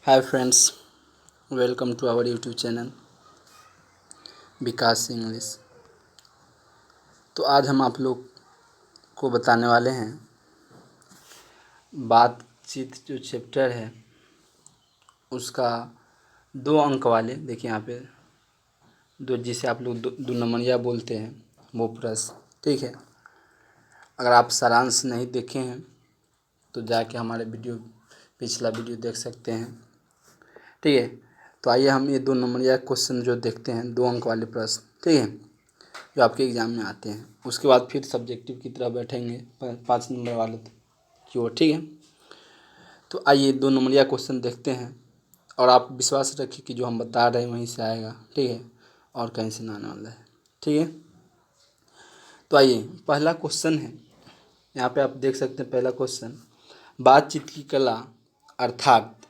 Hi friends, welcome to our YouTube channel Vikas English. तो आज हम आप लोग को बताने वाले हैं बातचीत जो चैप्टर है उसका 2 अंक वाले। देखिए यहाँ पे दो, जिसे आप लोग दो नंबरिया बोलते हैं, वो प्रश्न। ठीक है, अगर आप सारांश नहीं देखे हैं तो जाके हमारे पिछला वीडियो देख सकते हैं। ठीक है, तो आइए हम ये 2 नंबरिया क्वेश्चन जो देखते हैं, 2 अंक वाले प्रश्न, ठीक है, जो आपके एग्ज़ाम में आते हैं। उसके बाद फिर सब्जेक्टिव की तरफ बैठेंगे 5 नंबर वाले की ओर। ठीक है, तो आइए 2 नंबरिया क्वेश्चन देखते हैं और आप विश्वास रखिए कि जो हम बता रहे हैं वहीं से आएगा। ठीक है, और कहीं से ना आने वाला है। ठीक है, तो आइए पहला क्वेश्चन है, यहाँ पे आप देख सकते हैं। पहला क्वेश्चन, बातचीत की कला अर्थात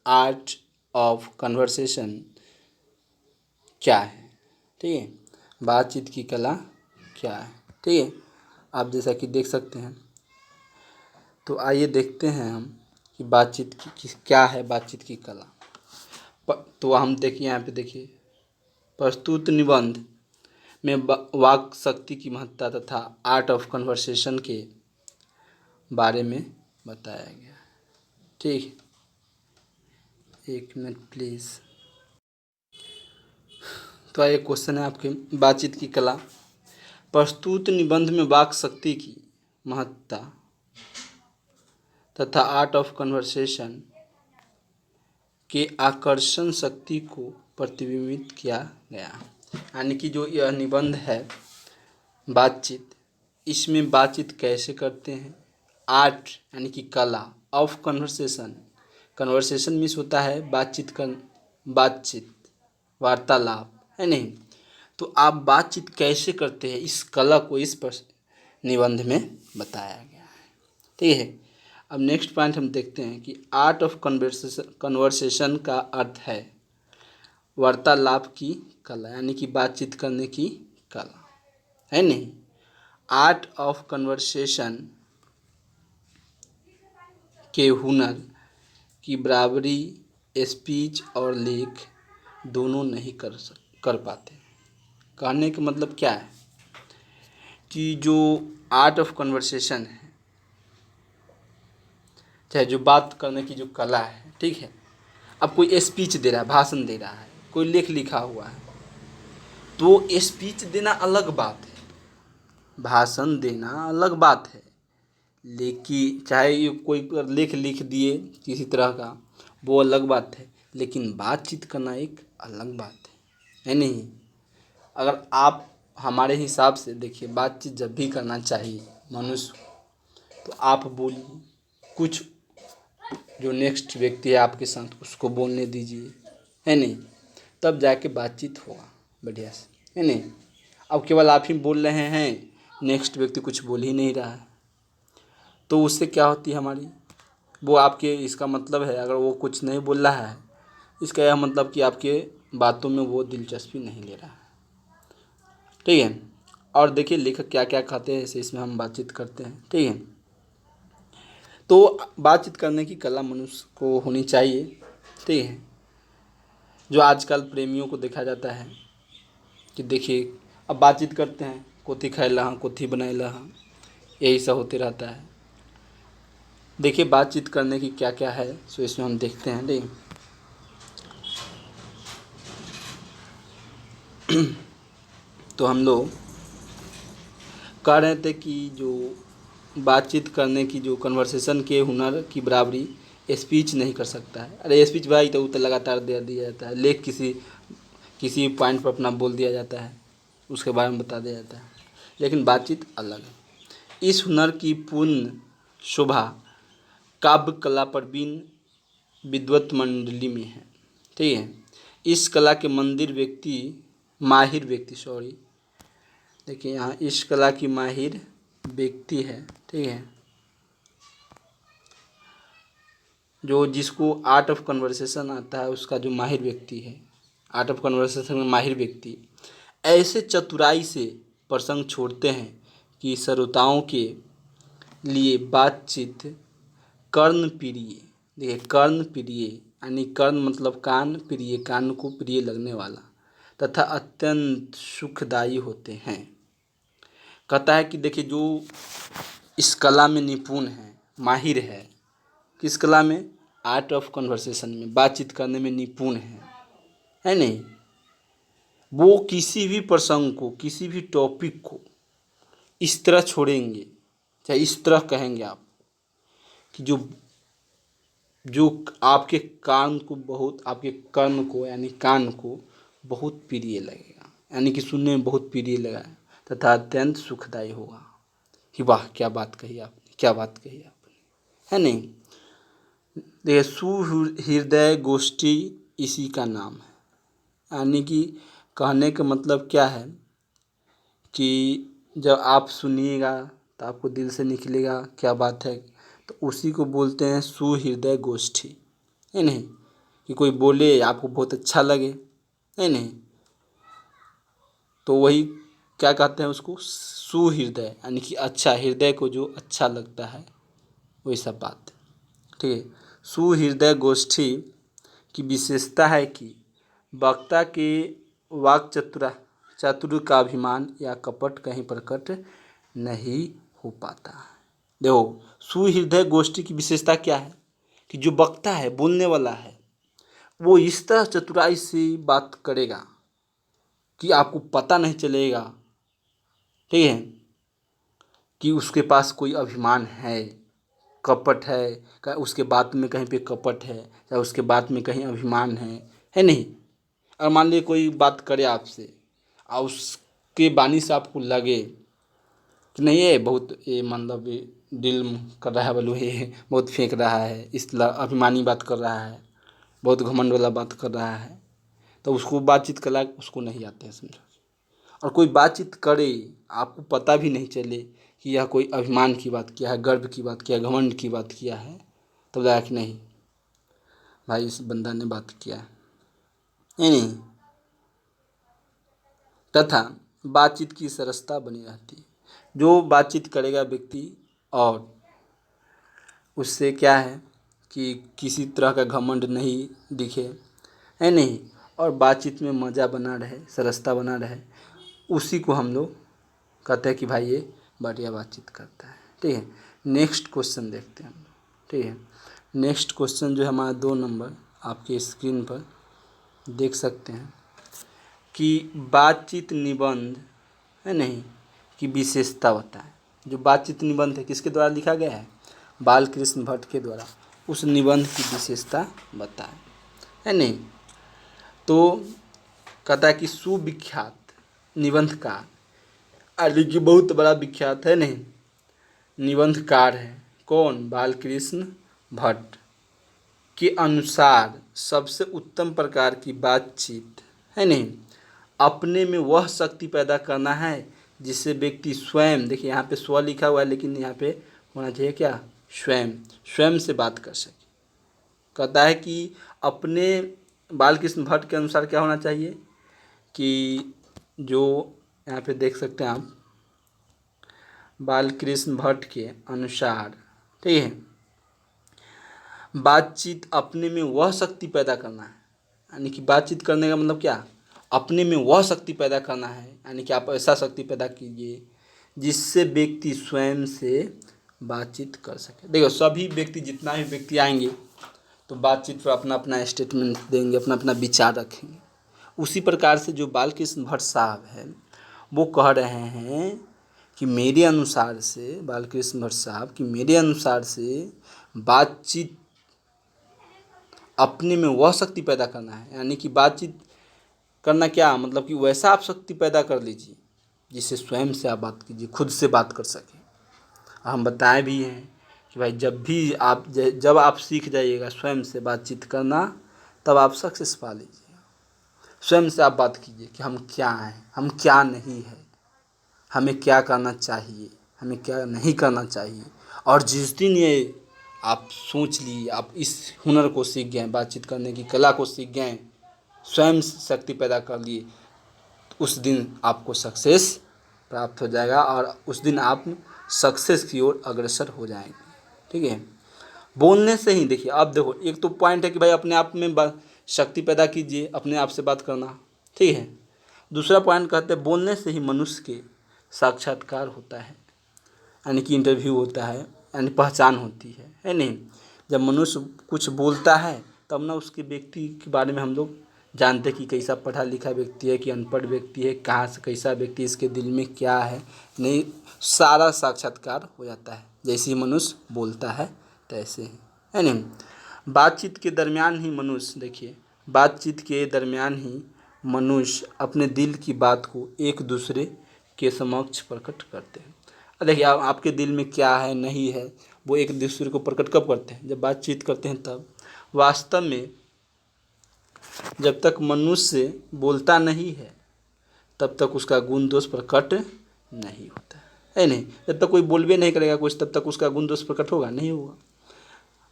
आर्ट ऑफ कन्वर्सेशन क्या है। ठीक है, बातचीत की कला क्या है। ठीक है, आप जैसा कि देख सकते हैं। तो आइए देखते हैं हम कि बातचीत की क्या है, बातचीत की कला। तो हम देखिए, यहाँ पे देखिए, प्रस्तुत निबंध में वाक शक्ति की महत्ता तथा आर्ट ऑफ कन्वर्सेशन के बारे में बताया गया है। ठीक, एक मिनट प्लीज़। तो आइए क्वेश्चन है आपके, बातचीत की कला, प्रस्तुत निबंध में वाक शक्ति की महत्ता तथा आर्ट ऑफ कन्वर्सेशन के आकर्षण शक्ति को प्रतिबिंबित किया गया। यानी कि जो यह निबंध है बातचीत, इसमें बातचीत कैसे करते हैं, आर्ट यानी कि कला ऑफ कन्वर्सेशन। कन्वर्सेशन मीन्स होता है बातचीत, वार्तालाप, है नहीं। तो आप बातचीत कैसे करते हैं, इस कला को इस निबंध में बताया गया है। ठीक है, अब नेक्स्ट पॉइंट हम देखते हैं कि आर्ट ऑफ कन्वर्सेशन का अर्थ है वार्तालाप की कला, यानी कि बातचीत करने की कला, है नहीं। आर्ट ऑफ कन्वर्सेशन के हुनर की बराबरी स्पीच और लेख दोनों नहीं कर पाते। कहने का मतलब क्या है कि जो आर्ट ऑफ कन्वर्सेशन है, चाहे जो बात करने की जो कला है, ठीक है, अब कोई स्पीच दे रहा है, भाषण दे रहा है, कोई लेख लिखा हुआ है, तो स्पीच देना अलग बात है, भाषण देना अलग बात है। लेकिन चाहे ये कोई लेख लिख दिए किसी तरह का, वो अलग बात है, लेकिन बातचीत करना एक अलग बात है नहीं। अगर आप हमारे हिसाब से देखिए, बातचीत जब भी करना चाहिए मनुष्य, तो आप बोलिए, कुछ जो नेक्स्ट व्यक्ति है आपके साथ उसको बोलने दीजिए, है नहीं, तब जाके बातचीत होगा बढ़िया से, है नहीं। अब केवल आप ही बोल रहे हैं, नेक्स्ट व्यक्ति कुछ बोल ही नहीं रहा है, तो उससे क्या होती है हमारी, वो आपके, इसका मतलब है अगर वो कुछ नहीं बोल रहा है, इसका यह मतलब कि आपके बातों में वो दिलचस्पी नहीं ले रहा है। ठीक है, और देखिए लेखक क्या क्या कहते हैं, ऐसे इसमें हम बातचीत करते हैं। ठीक है, तो बातचीत करने की कला मनुष्य को होनी चाहिए। ठीक है, जो आजकल प्रेमियों को देखा जाता है कि देखिए, अब बातचीत करते हैं, कोथी खाइला हाँ, कोथी बनाइला हाँ, यही सब होते रहता है। देखिए बातचीत करने की क्या क्या है, सो इसमें हम देखते हैं। ठीक, तो हम लोग कह रहे थे कि जो बातचीत करने की जो कन्वर्सेशन के हुनर की बराबरी स्पीच नहीं कर सकता है। अरे स्पीच भाई तो उतर लगातार दे दिया जाता है, लेख किसी पॉइंट पर अपना बोल दिया जाता है, उसके बारे में बता दिया जाता है, लेकिन बातचीत अलग है। इस हुनर की पूर्ण शोभा काव्य कला प्रवीण विद्वत मंडली में है। ठीक है, इस कला के माहिर व्यक्ति देखिए यहाँ इस कला की माहिर व्यक्ति है। ठीक है, जो जिसको आर्ट ऑफ कन्वर्सेशन आता है, उसका जो माहिर व्यक्ति है, आर्ट ऑफ कन्वर्सेशन में माहिर व्यक्ति ऐसे चतुराई से प्रसंग छोड़ते हैं कि श्रोताओं के लिए बातचीत कर्णप्रिय, देखिए कर्णप्रिय यानी कर्ण मतलब कान, प्रिय कान को प्रिय लगने वाला तथा अत्यंत सुखदायी होते हैं। कहता है कि देखिए जो इस कला में निपुण है, माहिर है, किस कला में? आर्ट ऑफ कन्वर्सेशन में, बातचीत करने में निपुण है नहीं, वो किसी भी प्रसंग को, किसी भी टॉपिक को इस तरह छोड़ेंगे, चाहे इस तरह कहेंगे आप कि जो जो आपके कान को बहुत, आपके कर्ण को यानी कान को बहुत प्रिय लगेगा, यानी कि सुनने में बहुत प्रिय लगा तथा अत्यंत सुखदायी होगा। कि वाह क्या बात कही आपने, क्या बात कही आपने, है नहीं। देखिए सुहृदय गोष्ठी इसी का नाम है, यानी कि कहने का मतलब क्या है कि जब आप सुनिएगा तो आपको दिल से निकलेगा क्या बात है, तो उसी को बोलते हैं सुहृदय गोष्ठी, है नहीं। कि कोई बोले आपको बहुत अच्छा लगे, है नहीं, तो वही क्या कहते हैं उसको, सुहृदय, यानी कि अच्छा, हृदय को जो अच्छा लगता है वही सब बात, ठीक है। सुहृदय गोष्ठी की विशेषता है कि वक्ता के वाक चातुर्य का अभिमान या कपट कहीं प्रकट नहीं हो पाता है। देखो सुहृदय गोष्ठी की विशेषता क्या है कि जो वक्ता है, बोलने वाला है, वो इस तरह चतुराई से बात करेगा कि आपको पता नहीं चलेगा, ठीक है, कि उसके पास कोई अभिमान है, कपट है, उसके बात में कहीं पे कपट है, या उसके बात में कहीं अभिमान है नहीं। और मान लीजिए कोई बात करे आपसे और उसके वाणी से आपको लगे कि नहीं ये बहुत, ये मतलब ये दिल कर रहा है, बोलो ये बहुत फेंक रहा है, अभिमानी बात कर रहा है, बहुत घमंड वाला बात कर रहा है, तो उसको बातचीत कला उसको नहीं आते हैं, समझो। और कोई बातचीत करे आपको पता भी नहीं चले कि यह कोई अभिमान की बात किया है, गर्व की बात किया है, घमंड की बात किया है, तो लगा कि नहीं भाई इस बंदा ने बात किया है, नहीं। तथा बातचीत की सरसता बनी रहती है। जो बातचीत करेगा व्यक्ति और उससे क्या है कि किसी तरह का घमंड नहीं दिखे, है नहीं, और बातचीत में मज़ा बना रहे, सरसता बना रहे, उसी को हम लोग कहते हैं कि भाई ये बढ़िया बातचीत करता है, ठीक है। नेक्स्ट क्वेश्चन देखते हैं हम लोग, ठीक है। नेक्स्ट क्वेश्चन जो है हमारा 2 नंबर आपके स्क्रीन पर देख सकते हैं कि बातचीत निबंध, है नहीं, की विशेषता बताएं। जो बातचीत निबंध है किसके द्वारा लिखा गया है? बालकृष्ण भट्ट के द्वारा। उस निबंध की विशेषता बताएं, है नहीं। तो कहता है कि सुविख्यात निबंधकार, यानी कि बहुत बड़ा विख्यात, है नहीं, निबंधकार है कौन? बालकृष्ण भट्ट के अनुसार सबसे उत्तम प्रकार की बातचीत, है नहीं, अपने में वह शक्ति पैदा करना है जिससे व्यक्ति स्वयं, देखिए यहाँ पे स्व लिखा हुआ है लेकिन यहाँ पे होना चाहिए क्या? स्वयं, स्वयं से बात कर सके। कहता है कि अपने, बालकृष्ण भट्ट के अनुसार क्या होना चाहिए कि जो यहाँ पे देख सकते हैं आप, बालकृष्ण भट्ट के अनुसार, ठीक है, बातचीत अपने में वह शक्ति पैदा करना है, यानी कि बातचीत करने का मतलब क्या? अपने में वह शक्ति पैदा करना है, यानी कि आप ऐसा शक्ति पैदा कीजिए जिससे व्यक्ति स्वयं से बातचीत कर सके। देखो सभी व्यक्ति, जितना भी व्यक्ति आएंगे तो बातचीत पर अपना अपना स्टेटमेंट देंगे, अपना अपना विचार रखेंगे। उसी प्रकार से जो बालकृष्ण भट्ट साहब हैं वो कह रहे हैं कि मेरे अनुसार से, बालकृष्ण भट्ट साहब कि मेरे अनुसार से बातचीत अपने में वह शक्ति पैदा करना है, यानी कि बातचीत करना क्या मतलब कि वैसा आप शक्ति पैदा कर लीजिए जिससे स्वयं से आप बात कीजिए, खुद से बात कर सकें। हम बताए भी हैं कि भाई जब आप सीख जाइएगा स्वयं से बातचीत करना, तब आप सक्सेस पा लीजिएगा। स्वयं से आप बात कीजिए कि हम क्या हैं, हम क्या नहीं है, हमें क्या करना चाहिए, हमें क्या नहीं करना चाहिए। और जिस दिन ये आप सोच लिए, आप इस हुनर को सीख गए, बातचीत करने की कला को सीख गए, स्वयं शक्ति पैदा कर लिए, उस दिन आपको सक्सेस प्राप्त हो जाएगा और उस दिन आप सक्सेस की ओर अग्रसर हो जाएंगे, ठीक है। बोलने से ही देखिए, अब देखो एक तो पॉइंट है कि भाई अपने आप में शक्ति पैदा कीजिए, अपने आप से बात करना, ठीक है। दूसरा पॉइंट कहते हैं बोलने से ही मनुष्य के साक्षात्कार होता है, यानी कि इंटरव्यू होता है, यानी पहचान होती है नहीं। जब मनुष्य कुछ बोलता है तब ना उसके व्यक्ति के बारे में हम लोग जानते हैं कि कैसा पढ़ा लिखा व्यक्ति है कि अनपढ़ व्यक्ति है, कहाँ से कैसा व्यक्ति, इसके दिल में क्या है, नहीं सारा साक्षात्कार हो जाता है जैसे ही मनुष्य बोलता है तैसे ही, है नहीं। बातचीत के दरमियान ही मनुष्य, देखिए बातचीत के दरमियान ही मनुष्य अपने दिल की बात को एक दूसरे के समक्ष प्रकट करते हैं। देखिए आपके दिल में क्या है नहीं है वो एक दूसरे को प्रकट कब करते हैं, जब बातचीत करते हैं तब। वास्तव में जब तक मनुष्य बोलता नहीं है तब तक उसका गुण दोष प्रकट नहीं होता है नहीं। जब तक कोई बोलबे नहीं करेगा कुछ तब तक उसका गुण दोष प्रकट होगा नहीं होगा।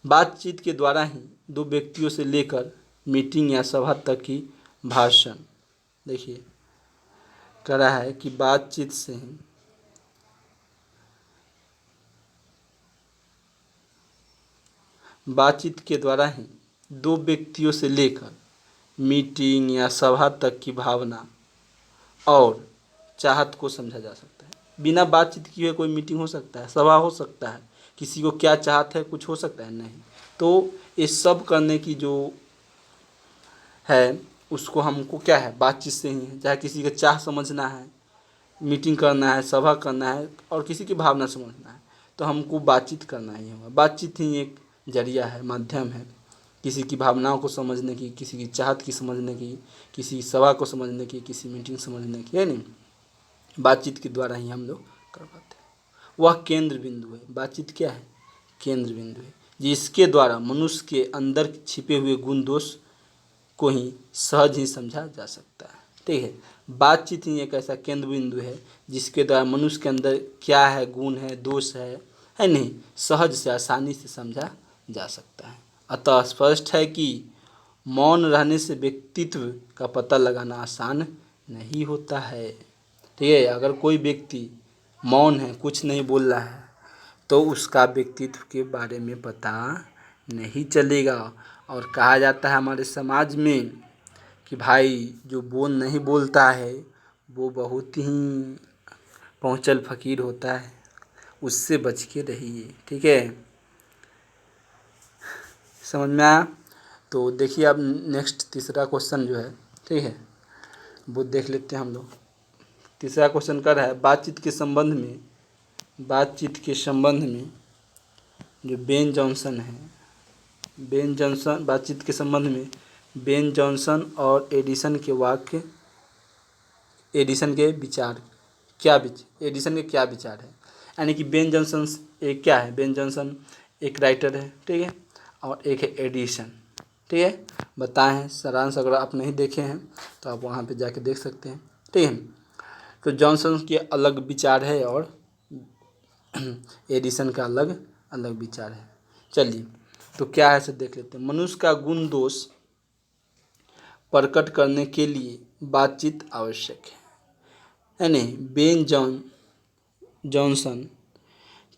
बातचीत के द्वारा ही दो व्यक्तियों से लेकर मीटिंग या सभा तक की भाषण, देखिए कह रहा है कि बातचीत से ही बातचीत के द्वारा ही दो व्यक्तियों से लेकर मीटिंग या सभा तक की भावना और चाहत को समझा जा सकता है। बिना बातचीत किए कोई मीटिंग हो सकता है, सभा हो सकता है, किसी को क्या चाहत है कुछ हो सकता है नहीं। तो ये सब करने की जो है उसको हमको क्या है बातचीत से ही है। चाहे किसी का चाह समझना है, मीटिंग करना है, सभा करना है और किसी की भावना समझना है तो हमको बातचीत करना ही होगा। बातचीत ही एक जरिया है, माध्यम है किसी की भावनाओं को समझने की, किसी की चाहत की समझने की, किसी सभा को समझने की, किसी मीटिंग समझने की, है नहीं। बातचीत के द्वारा ही हम लोग कर पाते हैं। वह केंद्र बिंदु है। बातचीत क्या है, केंद्र बिंदु है जिसके द्वारा मनुष्य के अंदर छिपे हुए गुण दोष को ही सहज ही समझा जा सकता है, ठीक है। बातचीत ही एक ऐसा केंद्र बिंदु है जिसके द्वारा मनुष्य के अंदर क्या है, गुण है, दोष है नहीं, सहज से आसानी से समझा जा सकता है। अतः स्पष्ट है कि मौन रहने से व्यक्तित्व का पता लगाना आसान नहीं होता है, ठीक है। अगर कोई व्यक्ति मौन है, कुछ नहीं बोल रहा है तो उसका व्यक्तित्व के बारे में पता नहीं चलेगा। और कहा जाता है हमारे समाज में कि भाई जो नहीं बोलता है वो बहुत ही पहुँचल फकीर होता है, उससे बच के रहिए, ठीक है। समझ में आया। तो देखिए अब नेक्स्ट तीसरा क्वेश्चन जो है, ठीक है, वो देख लेते हैं हम लोग। तीसरा क्वेश्चन कर रहा है बातचीत के संबंध में जो बेन जॉनसन है, बातचीत के संबंध में बेन जॉनसन और एडिसन के क्या विचार है। यानी कि बेन जॉनसन एक क्या है, बेन जॉनसन एक राइटर है, ठीक है, और एक है एडिसन, ठीक है। बताए हैं सारांश, अगर आप नहीं देखे हैं तो आप वहाँ पे जाके देख सकते हैं, ठीक है। तो जॉनसन के अलग विचार है और एडिसन का अलग विचार है। चलिए तो क्या है से देख लेते हैं। मनुष्य का गुण दोष प्रकट करने के लिए बातचीत आवश्यक है नहीं। जॉनसन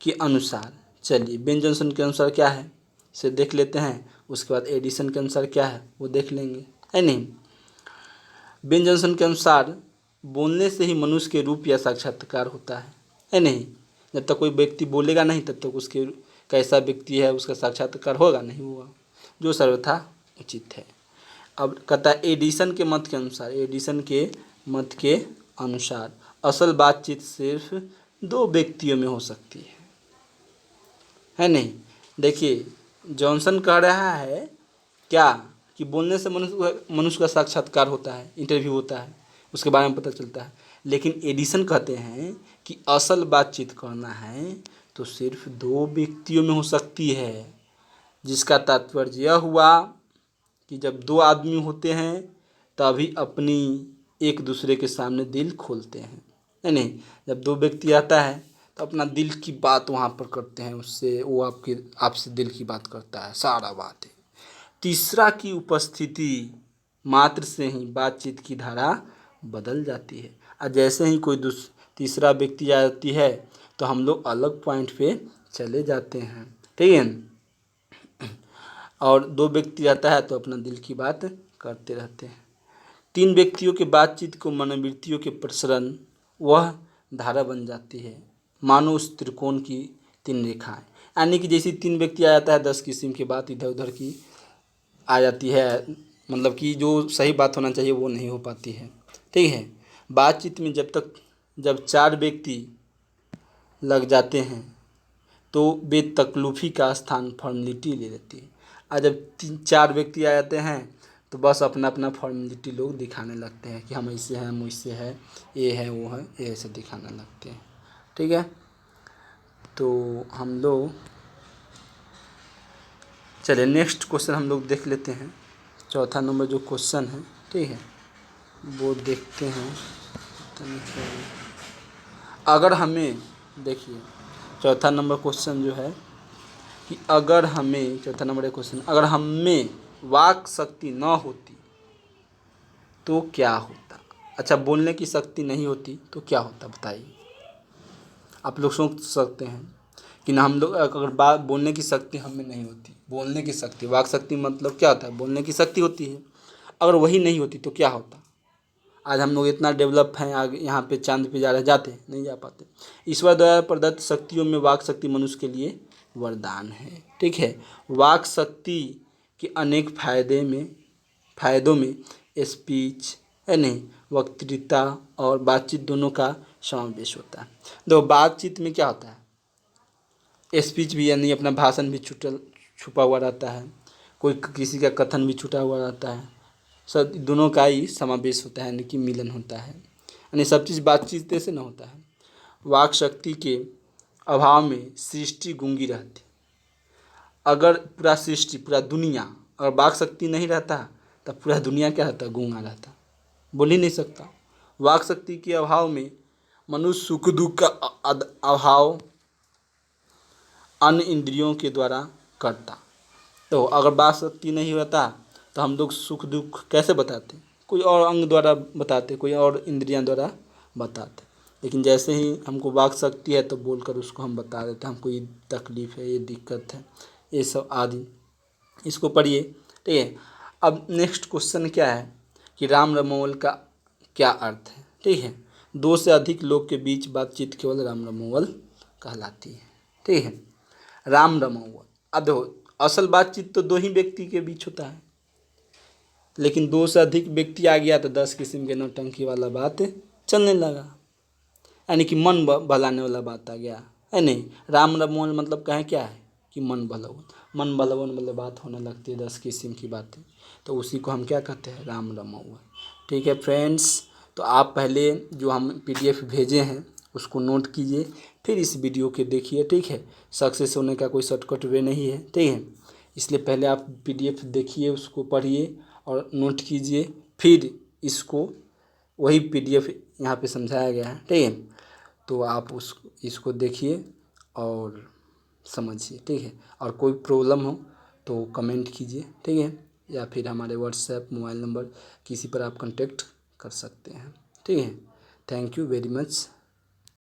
के अनुसार, चलिए बेन जॉनसन के अनुसार क्या है से देख लेते हैं, उसके बाद एडिसन के अनुसार क्या है वो देख लेंगे, है नहीं। बेन जॉनसन के अनुसार बोलने से ही मनुष्य के रूप या साक्षात्कार होता है नहीं। जब तक कोई व्यक्ति बोलेगा नहीं तब तक उसके कैसा व्यक्ति है उसका साक्षात्कार होगा नहीं हुआ, जो सर्वथा उचित है। अब कहता है एडिसन के मत के अनुसार असल बातचीत सिर्फ दो व्यक्तियों में हो सकती है नहीं। देखिए जॉनसन कह रहा है क्या कि बोलने से मनुष्य का साक्षात्कार होता है, इंटरव्यू होता है, उसके बारे में पता चलता है। लेकिन एडिसन कहते हैं कि असल बातचीत करना है तो सिर्फ दो व्यक्तियों में हो सकती है, जिसका तात्पर्य यह हुआ कि जब दो आदमी होते हैं तभी अपनी एक दूसरे के सामने दिल खोलते हैं, है नहीं। जब दो व्यक्ति आता है तो अपना दिल की बात वहाँ पर करते हैं, उससे वो आपसे दिल की बात करता है, सारा बात है। तीसरा की उपस्थिति मात्र से ही बातचीत की धारा बदल जाती है। और जैसे ही कोई तीसरा व्यक्ति आ जाती है तो हम लोग अलग पॉइंट पे चले जाते हैं, ठीक है। और 2 व्यक्ति रहता है तो अपना दिल की बात करते रहते हैं। 3 व्यक्तियों के बातचीत को मनोवृत्तियों के प्रसरण वह धारा बन जाती है, मानो उस त्रिकोण की 3 रेखाएं। यानी कि जैसे 3 व्यक्ति आ जाता है 10 किस्म की बात इधर उधर की आ जाती है, मतलब कि जो सही बात होना चाहिए वो नहीं हो पाती है। ठीक है, बातचीत में जब 4 व्यक्ति लग जाते हैं तो बेतकल्लुफ़ी का स्थान फॉर्मेलिटी ले लेती है। और जब 3-4 व्यक्ति आ जाते हैं तो बस अपना अपना फॉर्मेलिटी लोग दिखाने लगते हैं कि हम ऐसे हैं, हम वैसे हैं, ये है वो है, ये ऐसे दिखाने लगते हैं। ठीक है, तो हम लोग चलिए नेक्स्ट क्वेश्चन हम लोग देख लेते हैं। चौथा नंबर जो क्वेश्चन है, ठीक है, वो देखते हैं। अगर हमें देखिए चौथा नंबर क्वेश्चन जो है कि चौथा नंबर क्वेश्चन, अगर हम में वाक शक्ति न होती तो क्या होता। अच्छा, बोलने की शक्ति नहीं होती तो क्या होता बताइए। आप लोग सोच सकते हैं कि ना हम लोग अगर बात बोलने की शक्ति हम में नहीं होती, बोलने की शक्ति, वाक शक्ति मतलब क्या होता है, बोलने की शक्ति होती है, अगर वही नहीं होती तो क्या होता। आज हम लोग इतना डेवलप हैं, आगे यहाँ पे चांद पे जा रहे, जाते नहीं जा पाते। ईश्वर द्वारा प्रदत्त शक्तियों में वाक शक्ति मनुष्य के लिए वरदान है। ठीक है, वाक शक्ति के अनेक फायदों में स्पीच है नहीं, वक्तृता और बातचीत दोनों का समावेश होता है। तो बातचीत में क्या होता है, स्पीच भी यानी अपना भाषण भी छुपा हुआ रहता है, कोई किसी का कथन भी छुटा हुआ रहता है, सब दोनों का ही समावेश होता है, यानी कि मिलन होता है, यानी सब चीज़ बातचीत से ना होता है। वाक शक्ति के अभाव में सृष्टि गूंगी रहती। अगर पूरा दुनिया अगर वाक शक्ति नहीं रहता तब पूरा दुनिया क्या रहता, गूंगा रहता, बोल ही नहीं सकता। वाक शक्ति के अभाव में मनुष्य सुख दुख का अभाव अन्य इंद्रियों के द्वारा करता। तो अगर वाक शक्ति नहीं होता तो हम लोग सुख दुख कैसे बताते, कोई और अंग द्वारा बताते, कोई और इंद्रियां द्वारा बताते। लेकिन जैसे ही हमको वाक शक्ति है तो बोलकर उसको हम बता देते हैं, हमको ये तकलीफ़ है, ये दिक्कत है, ये सब आदि। इसको पढ़िए। ठीक है, अब नेक्स्ट क्वेश्चन क्या है कि राम रमोवल का क्या अर्थ है। ठीक है, 2 से अधिक लोग के बीच बातचीत केवल राम रमोवल कहलाती है। ठीक है, राम रमोवल, अब देखो असल बातचीत तो 2 ही व्यक्ति के बीच होता है, लेकिन 2 से अधिक व्यक्ति आ गया तो 10 किस्म के नौटंकी वाला बात चलने लगा, यानी कि मन बहलाने वाला बात आ गया है नहीं। राम रमोवल मतलब कहें क्या है कि मन बहलावन मतलब बात होने लगती है 10 किस्म की बातें, तो उसी को हम क्या कहते हैं, राम रमोवल। ठीक है फ्रेंड्स, तो आप पहले जो हम PDF भेजे हैं उसको नोट कीजिए, फिर इस वीडियो के देखिए। ठीक है, सक्सेस होने का कोई शॉर्टकट वे नहीं है। ठीक है, इसलिए पहले आप PDF देखिए, उसको पढ़िए और नोट कीजिए, फिर इसको वही PDF यहाँ पे समझाया गया है। ठीक है, तो आप इसको देखिए और समझिए। ठीक है, और कोई प्रॉब्लम हो तो कमेंट कीजिए। ठीक है, या फिर हमारे व्हाट्सएप मोबाइल नंबर किसी पर आप कांटेक्ट कर सकते हैं। ठीक है, थैंक यू वेरी मच।